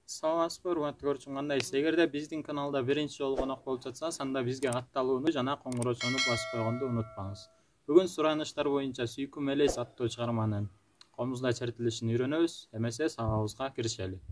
Саламатсызбы, урматтуу көрүүчү, кандайсыз? Эгерде биздин каналда биринчи жолу конок болуп жатсаңыз, анда бизге катталууну жана коңгуроочону басып койгонду унутпаңыз. Бүгүн сураныштар боюнча Сүйкү Мелес аттуу чыгарманын комузда чертилишин үйрөнөбүз. Эмесе сабагыбызга киришели.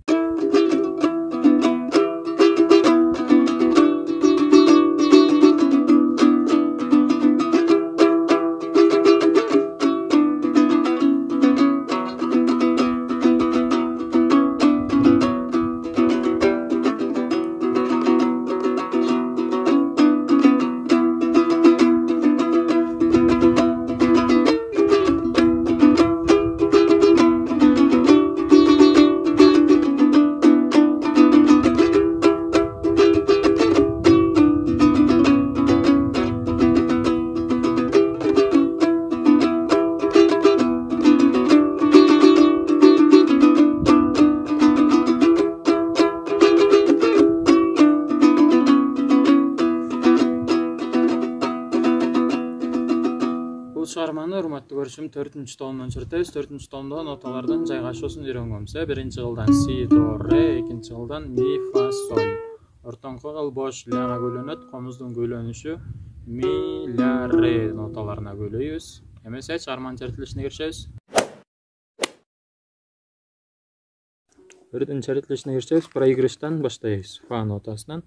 Бул чыгарманы урматтуу көрүүчүм 4-чү томдон чертебиз. 4-чү томдо ноталардын жайгашуусун үйрөнгөнбүз. Биринчи кылдан си, до, ре, экинчи кылдан ми, фа, соль. Ортоңку кыл бош ляга көйлөнөт. Комуздун көйлөнүшү ми, ля, ре ноталарына көйлөйбүз. Эмесе чыгарманын чертилишине киришебиз. Бирдин чертилишине киришебиз. Проигрыштан баштайбыз. Фа нотасынан.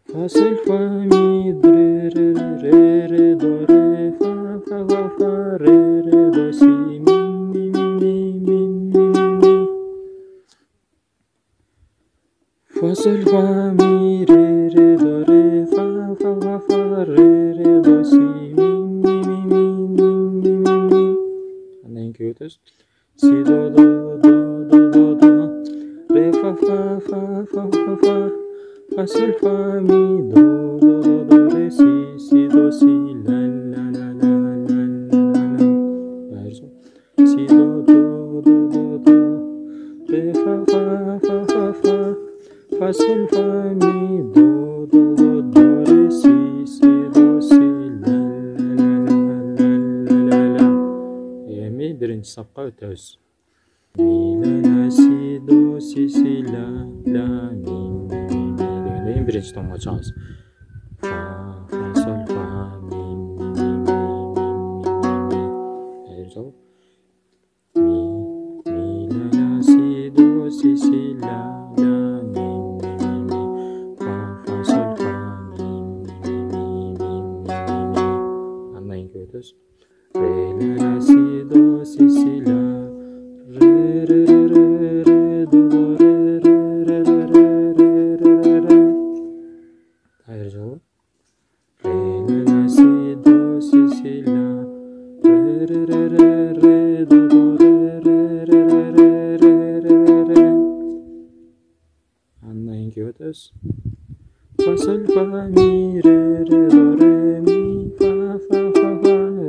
Фа, соль, фа, ми, ре, ре, ре, ре, до, ре, фа, фа, фа, фа, ре, ре, до, си, ми, ми, ми, ми, ми, ми. Фа, соль, фа, ми, ре, ре, до, ре, фа, фа, фа, фа, ре, ре, до, си, ми, ми, ми, ми, ми, ми, ми. Андан кийин өтөбүз. Си, до, ре, фа, фа, фа, фа, фа, фа. Фа, соль, фа, ми, до, ре, си, до, си, ля, ля, ля, ля, ля, ля, ля. Си, до, ре, фа, фа, фа, фа, фа. Фа, соль, фа, ми, до, ре, си, до, си, ля, ля, ля, ля, ля, ля. Эми биринчи сапка өтөбүз. Ми, ля, ля, си, до, си, ля, ля, ми. Биринчи томго чыгабыз. Фа, соль, фа, ми, ми, ми, ля, ля, си, до, си, ля, ля, ми, фа, соль, фа, ми, ми. Андан кийин өтөбүз. Ре, ля, ля, си, до, си, ля, ре, ре, ре, ре, до, ре, ре, ре, ре, ре. Hayır canım. Re, la, si, do, si, la. Re, do, re. Anlayın ki ötüz. Fa, sol, fa, mi, re, do, re, mi, fa,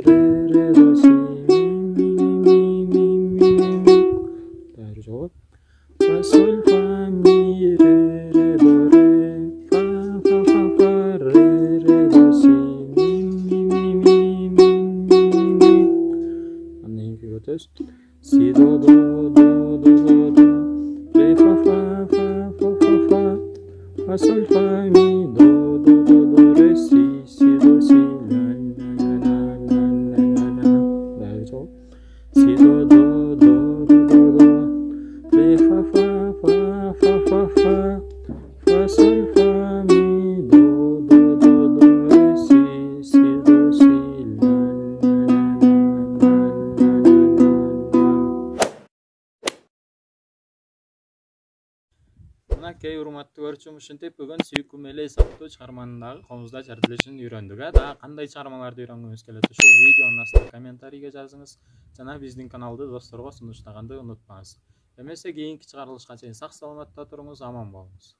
re, do, si, mi. Hayır canım. Fa, sol, fa, mi, re, do, re. Si, do, re, fa, fa, fa, sol, fa, mi, do, re, si, do, si, la, la, la, la, la, la. Si, do, re, fa, fa, fa, sol, fa, mi, do, re, si, do, si, la, Кей урматтуу көрүүчүм, ушинтип бүгүн Сүйкү Мелес аттуу чыгарманындагы комузда чертилишин үйрөндүк. Дагы кандай чыгармаларды үйрөнгүңүз келет, ушул видеонун астына комментарийге жазыңыз жана биздин каналды досторго сунуштаганды унутпаңыз. Эмесе кийинки чыгарылышка чейин сак саламатта туруңуз, аман болуңуз.